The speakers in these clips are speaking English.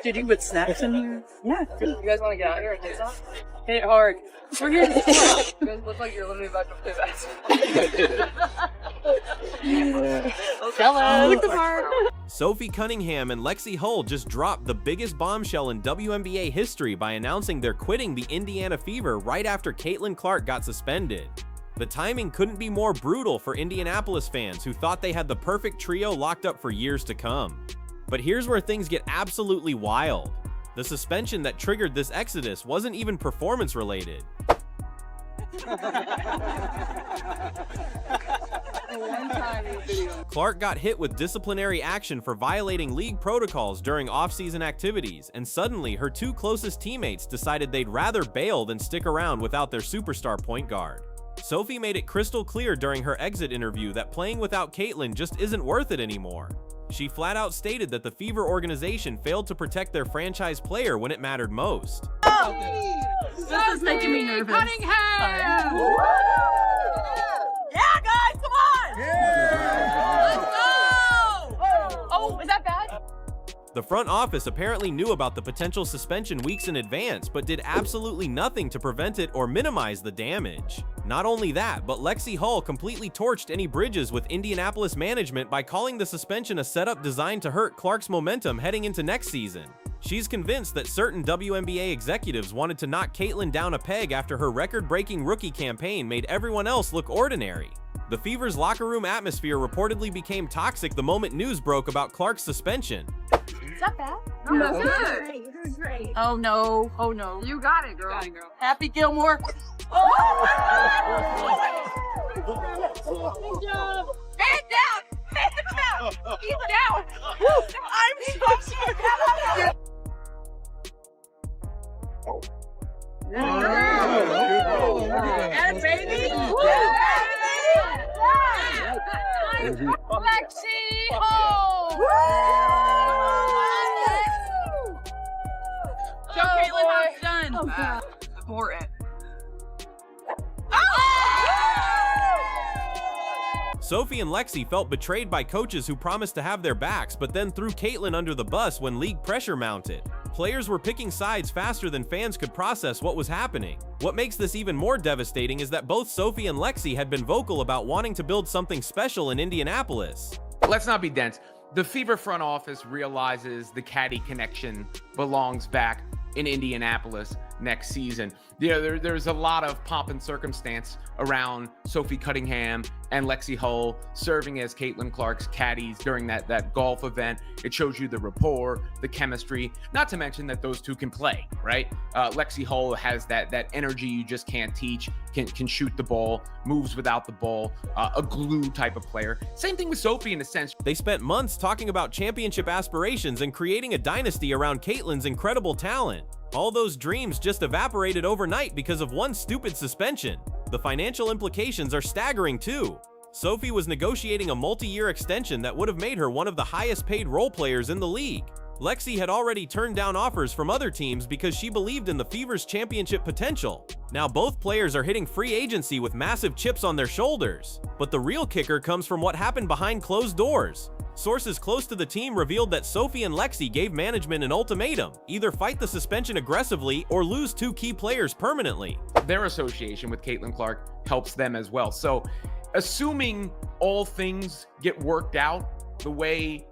Did you put snacks in here? Yeah. You guys want to get out here and hit some? Hit it hard. We're here to sport. You guys look like you're literally about to play basketball. Hello. With the bar. Sophie Cunningham and Lexie Hull just dropped the biggest bombshell in WNBA history by announcing they're quitting the Indiana Fever right after Caitlin Clark got suspended. The timing couldn't be more brutal for Indianapolis fans who thought they had the perfect trio locked up for years to come. But here's where things get absolutely wild. The suspension that triggered this exodus wasn't even performance-related. Clark got hit with disciplinary action for violating league protocols during off-season activities, and suddenly her two closest teammates decided they'd rather bail than stick around without their superstar point guard. Sophie made it crystal clear during her exit interview that playing without Caitlin just isn't worth it anymore. She flat out stated that the Fever organization failed to protect their franchise player when it mattered most. Oh, this is making me nervous. Cunningham! Yeah, guys, come on! Yeah! Let's go! Oh, is that bad? The front office apparently knew about the potential suspension weeks in advance, but did absolutely nothing to prevent it or minimize the damage. Not only that, but Lexie Hull completely torched any bridges with Indianapolis management by calling the suspension a setup designed to hurt Clark's momentum heading into next season. She's convinced that certain WNBA executives wanted to knock Caitlin down a peg after her record-breaking rookie campaign made everyone else look ordinary. The Fever's locker room atmosphere reportedly became toxic the moment news broke about Clark's suspension. Is that bad? No, No, that's good. You're doing great. Oh no. Oh no. You got it, girl. Got it, girl. Happy Gilmore. Stand down! Stand down! Keep it down! I'm so sorry. And baby! Lexie Hull! Show Caitlin how it's done. Important. Sophie and Lexie felt betrayed by coaches who promised to have their backs but then threw Caitlin under the bus when league pressure mounted. Players were picking sides faster than fans could process what was happening. What makes this even more devastating is that both Sophie and Lexie had been vocal about wanting to build something special in Indianapolis. Let's not be dense. The Fever front office realizes the caddy connection belongs back in Indianapolis next season. There's a lot of pomp and circumstance around Sophie Cunningham and Lexie Hull serving as Caitlin Clark's caddies during that golf event. It shows you the rapport, the chemistry, not to mention that those two can play, right? Lexie Hull has that energy you just can't teach, can shoot the ball, moves without the ball, a glue type of player. Same thing with Sophie in a sense. They spent months talking about championship aspirations and creating a dynasty around Caitlin's incredible talent. All those dreams just evaporated overnight because of one stupid suspension. The financial implications are staggering too. Sophie was negotiating a multi-year extension that would have made her one of the highest paid role players in the league. Lexie had already turned down offers from other teams because she believed in the Fever's championship potential. Now both players are hitting free agency with massive chips on their shoulders. But the real kicker comes from what happened behind closed doors. Sources close to the team revealed that Sophie and Lexie gave management an ultimatum: either fight the suspension aggressively or lose two key players permanently. Their association with Caitlin Clark helps them as well. So assuming all things get worked out the way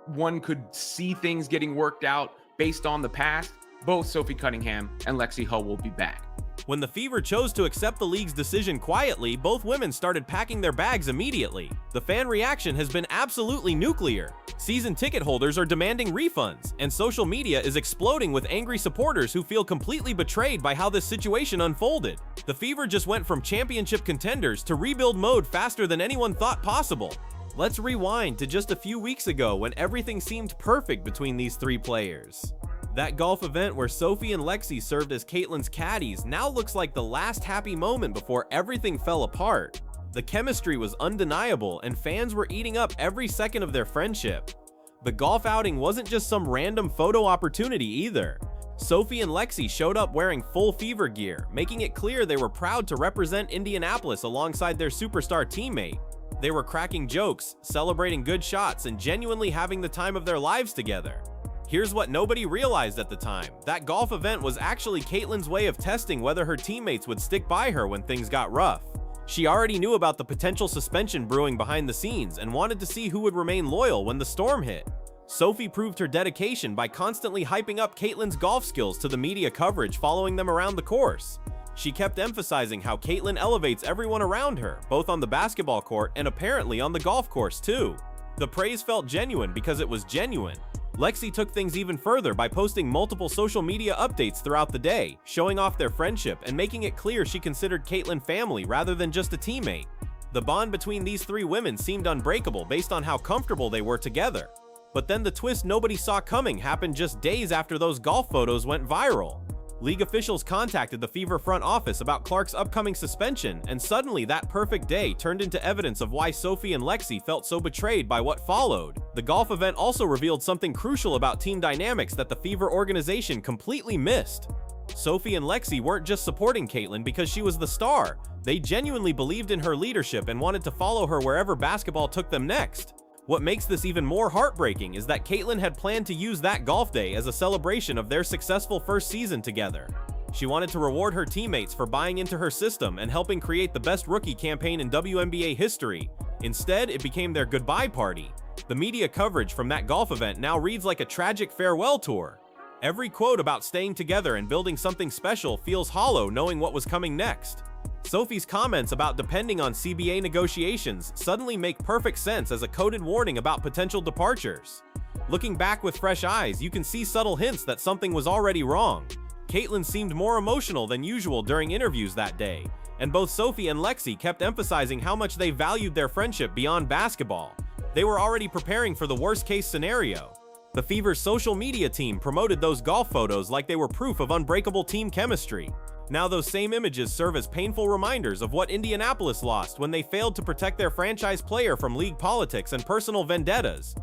one could see things getting worked out based on the past, both Sophie Cunningham and Lexie Hull will be back. When the Fever chose to accept the league's decision quietly, both women started packing their bags immediately. The fan reaction has been absolutely nuclear. Season ticket holders are demanding refunds, and social media is exploding with angry supporters who feel completely betrayed by how this situation unfolded. The Fever just went from championship contenders to rebuild mode faster than anyone thought possible. Let's rewind to just a few weeks ago when everything seemed perfect between these three players. That golf event where Sophie and Lexie served as Caitlin's caddies now looks like the last happy moment before everything fell apart. The chemistry was undeniable and fans were eating up every second of their friendship. The golf outing wasn't just some random photo opportunity either. Sophie and Lexie showed up wearing full Fever gear, making it clear they were proud to represent Indianapolis alongside their superstar teammate. They were cracking jokes, celebrating good shots, and genuinely having the time of their lives together. Here's what nobody realized at the time. That golf event was actually Caitlyn's way of testing whether her teammates would stick by her when things got rough. She already knew about the potential suspension brewing behind the scenes and wanted to see who would remain loyal when the storm hit. Sophie proved her dedication by constantly hyping up Caitlyn's golf skills to the media coverage following them around the course. She kept emphasizing how Caitlyn elevates everyone around her, both on the basketball court and apparently on the golf course too. The praise felt genuine because it was genuine. Lexie took things even further by posting multiple social media updates throughout the day, showing off their friendship and making it clear she considered Caitlyn family rather than just a teammate. The bond between these three women seemed unbreakable based on how comfortable they were together. But then the twist nobody saw coming happened just days after those golf photos went viral. League officials contacted the Fever front office about Clark's upcoming suspension, and suddenly that perfect day turned into evidence of why Sophie and Lexie felt so betrayed by what followed. The golf event also revealed something crucial about team dynamics that the Fever organization completely missed. Sophie and Lexie weren't just supporting Caitlyn because she was the star. They genuinely believed in her leadership and wanted to follow her wherever basketball took them next. What makes this even more heartbreaking is that Caitlyn had planned to use that golf day as a celebration of their successful first season together. She wanted to reward her teammates for buying into her system and helping create the best rookie campaign in WNBA history. Instead, it became their goodbye party. The media coverage from that golf event now reads like a tragic farewell tour. Every quote about staying together and building something special feels hollow knowing what was coming next. Sophie's comments about depending on CBA negotiations suddenly make perfect sense as a coded warning about potential departures. Looking back with fresh eyes, you can see subtle hints that something was already wrong. Caitlyn seemed more emotional than usual during interviews that day, and both Sophie and Lexie kept emphasizing how much they valued their friendship beyond basketball. They were already preparing for the worst-case scenario. The Fever's social media team promoted those golf photos like they were proof of unbreakable team chemistry. Now those same images serve as painful reminders of what Indianapolis lost when they failed to protect their franchise player from league politics and personal vendettas.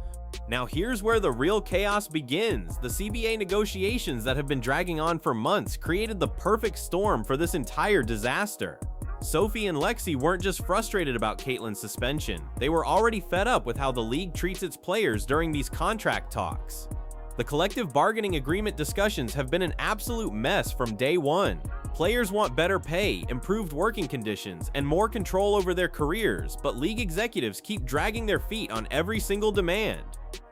Now here's where the real chaos begins. The CBA negotiations that have been dragging on for months created the perfect storm for this entire disaster. Sophie and Lexie weren't just frustrated about Caitlyn's suspension, they were already fed up with how the league treats its players during these contract talks. The collective bargaining agreement discussions have been an absolute mess from day one. Players want better pay, improved working conditions, and more control over their careers, but league executives keep dragging their feet on every single demand.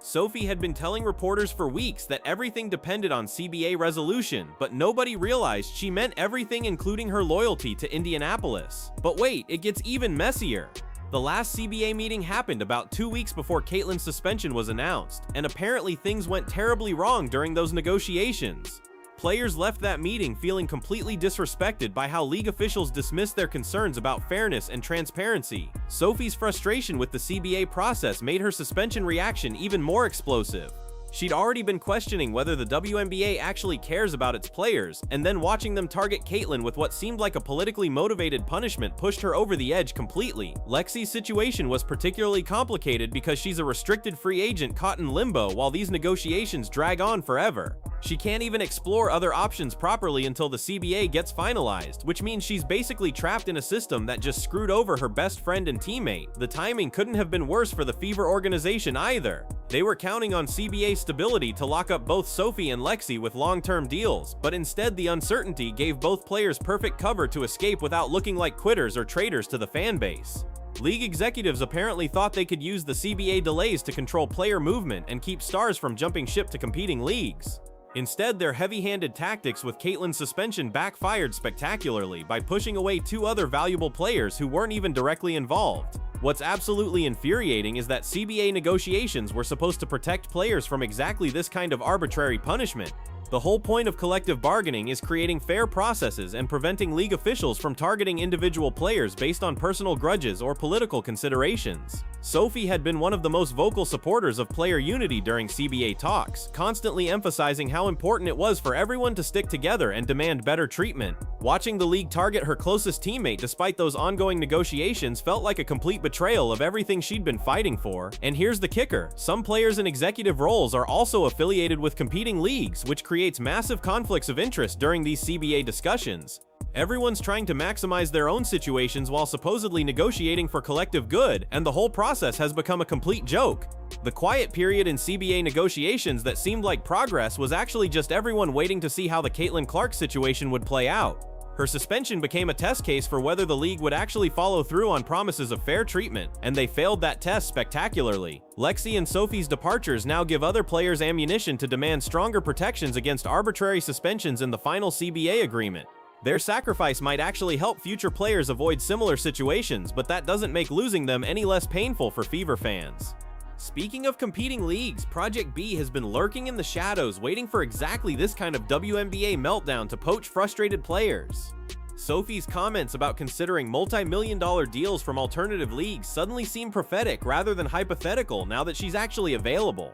Sophie had been telling reporters for weeks that everything depended on CBA resolution, but nobody realized she meant everything including her loyalty to Indianapolis. But wait, it gets even messier. The last CBA meeting happened about 2 weeks before Caitlyn's suspension was announced, and apparently things went terribly wrong during those negotiations. Players left that meeting feeling completely disrespected by how league officials dismissed their concerns about fairness and transparency. Sophie's frustration with the CBA process made her suspension reaction even more explosive. She'd already been questioning whether the WNBA actually cares about its players, and then watching them target Caitlyn with what seemed like a politically motivated punishment pushed her over the edge completely. Lexie's situation was particularly complicated because she's a restricted free agent caught in limbo while these negotiations drag on forever. She can't even explore other options properly until the CBA gets finalized, which means she's basically trapped in a system that just screwed over her best friend and teammate. The timing couldn't have been worse for the Fever organization either. They were counting on CBA stability to lock up both Sophie and Lexie with long-term deals, but instead the uncertainty gave both players perfect cover to escape without looking like quitters or traitors to the fan base. League executives apparently thought they could use the CBA delays to control player movement and keep stars from jumping ship to competing leagues. Instead, their heavy-handed tactics with Caitlyn's suspension backfired spectacularly by pushing away 2 other valuable players who weren't even directly involved. What's absolutely infuriating is that CBA negotiations were supposed to protect players from exactly this kind of arbitrary punishment. The whole point of collective bargaining is creating fair processes and preventing league officials from targeting individual players based on personal grudges or political considerations. Sophie had been one of the most vocal supporters of player unity during CBA talks, constantly emphasizing how important it was for everyone to stick together and demand better treatment. Watching the league target her closest teammate despite those ongoing negotiations felt like a complete betrayal of everything she'd been fighting for. And here's the kicker: some players in executive roles are also affiliated with competing leagues, which creates massive conflicts of interest during these CBA discussions. Everyone's trying to maximize their own situations while supposedly negotiating for collective good, and the whole process has become a complete joke. The quiet period in CBA negotiations that seemed like progress was actually just everyone waiting to see how the Caitlin Clark situation would play out. Her suspension became a test case for whether the league would actually follow through on promises of fair treatment, and they failed that test spectacularly. Lexie and Sophie's departures now give other players ammunition to demand stronger protections against arbitrary suspensions in the final CBA agreement. Their sacrifice might actually help future players avoid similar situations, but that doesn't make losing them any less painful for Fever fans. Speaking of competing leagues, Project B has been lurking in the shadows waiting for exactly this kind of WNBA meltdown to poach frustrated players. Sophie's comments about considering multi-million-dollar deals from alternative leagues suddenly seem prophetic rather than hypothetical now that she's actually available.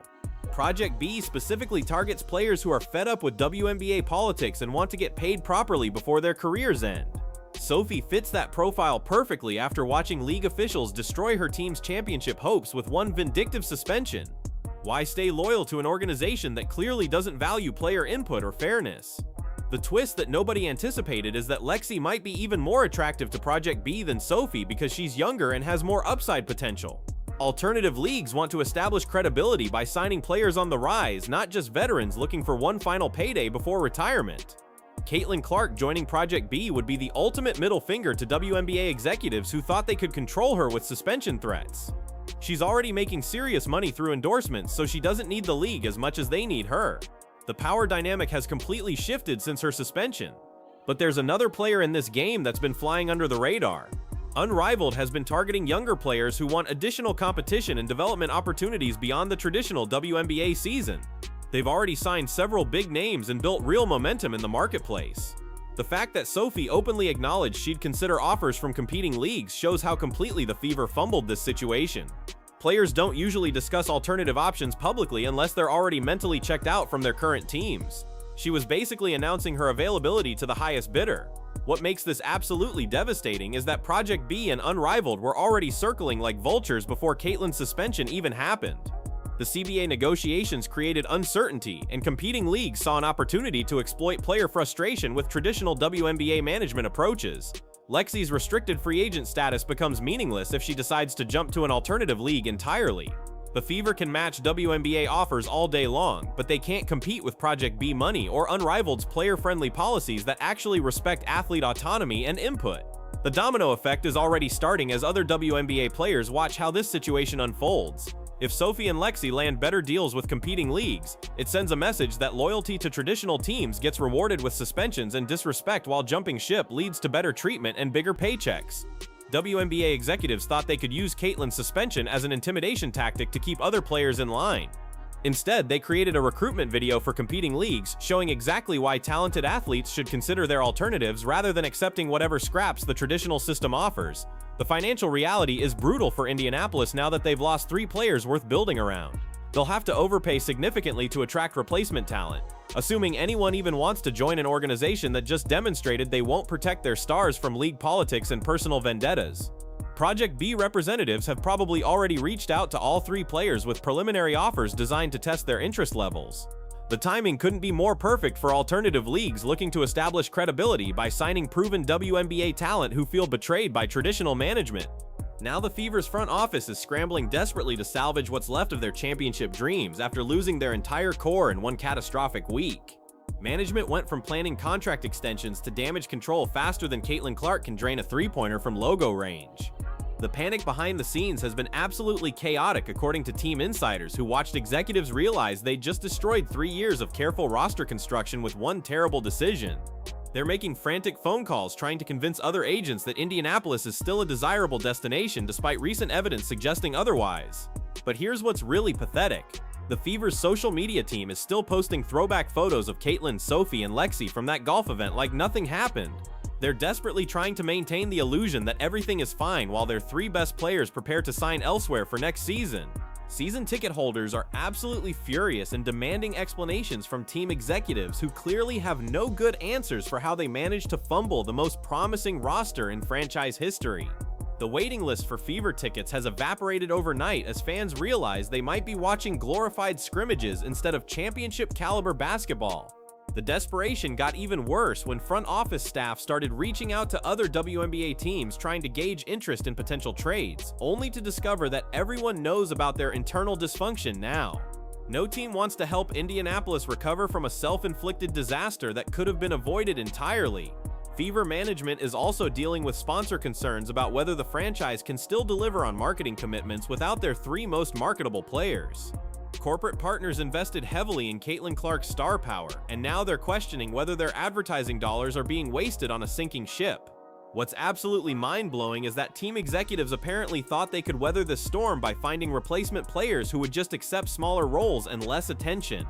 Project B specifically targets players who are fed up with WNBA politics and want to get paid properly before their careers end. Sophie fits that profile perfectly after watching league officials destroy her team's championship hopes with one vindictive suspension. Why stay loyal to an organization that clearly doesn't value player input or fairness? The twist that nobody anticipated is that Lexie might be even more attractive to Project B than Sophie because she's younger and has more upside potential. Alternative leagues want to establish credibility by signing players on the rise, not just veterans looking for one final payday before retirement. Caitlin Clark joining Project B would be the ultimate middle finger to WNBA executives who thought they could control her with suspension threats. She's already making serious money through endorsements, so she doesn't need the league as much as they need her. The power dynamic has completely shifted since her suspension. But there's another player in this game that's been flying under the radar. Unrivaled has been targeting younger players who want additional competition and development opportunities beyond the traditional WNBA season. They've already signed several big names and built real momentum in the marketplace. The fact that Sophie openly acknowledged she'd consider offers from competing leagues shows how completely the Fever fumbled this situation. Players don't usually discuss alternative options publicly unless they're already mentally checked out from their current teams. She was basically announcing her availability to the highest bidder. What makes this absolutely devastating is that Project B and Unrivaled were already circling like vultures before Caitlin's suspension even happened. The CBA negotiations created uncertainty, and competing leagues saw an opportunity to exploit player frustration with traditional WNBA management approaches. Lexie's restricted free agent status becomes meaningless if she decides to jump to an alternative league entirely. The Fever can match WNBA offers all day long, but they can't compete with Project B money or Unrivaled's player-friendly policies that actually respect athlete autonomy and input. The domino effect is already starting as other WNBA players watch how this situation unfolds. If Sophie and Lexie land better deals with competing leagues, it sends a message that loyalty to traditional teams gets rewarded with suspensions, and disrespect while jumping ship leads to better treatment and bigger paychecks. WNBA executives thought they could use Caitlin's suspension as an intimidation tactic to keep other players in line. Instead, they created a recruitment video for competing leagues showing exactly why talented athletes should consider their alternatives rather than accepting whatever scraps the traditional system offers. The financial reality is brutal for Indianapolis now that they've lost 3 players worth building around. They'll have to overpay significantly to attract replacement talent, assuming anyone even wants to join an organization that just demonstrated they won't protect their stars from league politics and personal vendettas. Project B representatives have probably already reached out to all 3 players with preliminary offers designed to test their interest levels. The timing couldn't be more perfect for alternative leagues looking to establish credibility by signing proven WNBA talent who feel betrayed by traditional management. Now the Fever's front office is scrambling desperately to salvage what's left of their championship dreams after losing their entire core in one catastrophic week. Management went from planning contract extensions to damage control faster than Caitlin Clark can drain a three-pointer from logo range. The panic behind the scenes has been absolutely chaotic, according to team insiders who watched executives realize they just destroyed 3 years of careful roster construction with one terrible decision. They're making frantic phone calls trying to convince other agents that Indianapolis is still a desirable destination despite recent evidence suggesting otherwise. But here's what's really pathetic. The Fever's social media team is still posting throwback photos of Caitlin, Sophie, and Lexie from that golf event like nothing happened. They're desperately trying to maintain the illusion that everything is fine while their 3 best players prepare to sign elsewhere for next season. Season ticket holders are absolutely furious and demanding explanations from team executives who clearly have no good answers for how they managed to fumble the most promising roster in franchise history. The waiting list for Fever tickets has evaporated overnight as fans realize they might be watching glorified scrimmages instead of championship caliber basketball. The desperation got even worse when front office staff started reaching out to other WNBA teams trying to gauge interest in potential trades, only to discover that everyone knows about their internal dysfunction now. No team wants to help Indianapolis recover from a self-inflicted disaster that could have been avoided entirely. Fever management is also dealing with sponsor concerns about whether the franchise can still deliver on marketing commitments without their 3 most marketable players. Corporate partners invested heavily in Caitlin Clark's star power, and now they're questioning whether their advertising dollars are being wasted on a sinking ship. What's absolutely mind-blowing is that team executives apparently thought they could weather the storm by finding replacement players who would just accept smaller roles and less attention.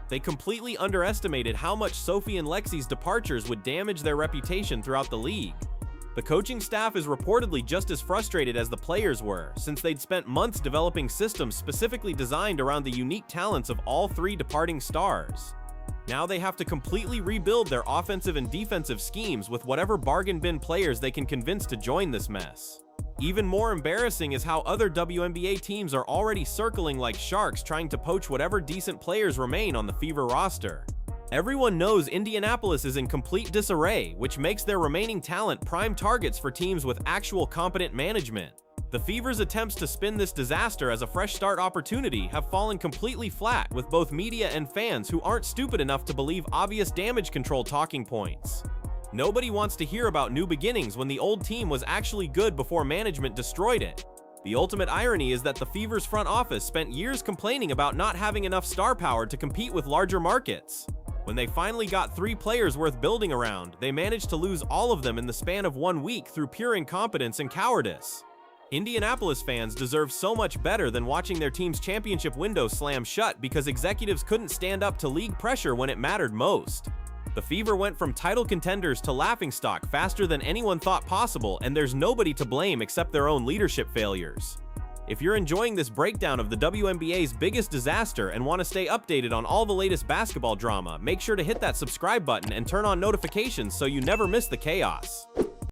They completely underestimated how much Sophie and Lexie's departures would damage their reputation throughout the league. The coaching staff is reportedly just as frustrated as the players were, since they'd spent months developing systems specifically designed around the unique talents of all 3 departing stars. Now they have to completely rebuild their offensive and defensive schemes with whatever bargain bin players they can convince to join this mess. Even more embarrassing is how other WNBA teams are already circling like sharks trying to poach whatever decent players remain on the Fever roster. Everyone knows Indianapolis is in complete disarray, which makes their remaining talent prime targets for teams with actual competent management. The Fever's attempts to spin this disaster as a fresh start opportunity have fallen completely flat, with both media and fans who aren't stupid enough to believe obvious damage control talking points. Nobody wants to hear about new beginnings when the old team was actually good before management destroyed it. The ultimate irony is that the Fever's front office spent years complaining about not having enough star power to compete with larger markets. When they finally got 3 players worth building around, they managed to lose all of them in the span of 1 week through pure incompetence and cowardice. Indianapolis fans deserve so much better than watching their team's championship window slam shut because executives couldn't stand up to league pressure when it mattered most. The Fever went from title contenders to laughingstock faster than anyone thought possible, and there's nobody to blame except their own leadership failures. If you're enjoying this breakdown of the WNBA's biggest disaster and want to stay updated on all the latest basketball drama, make sure to hit that subscribe button and turn on notifications so you never miss the chaos.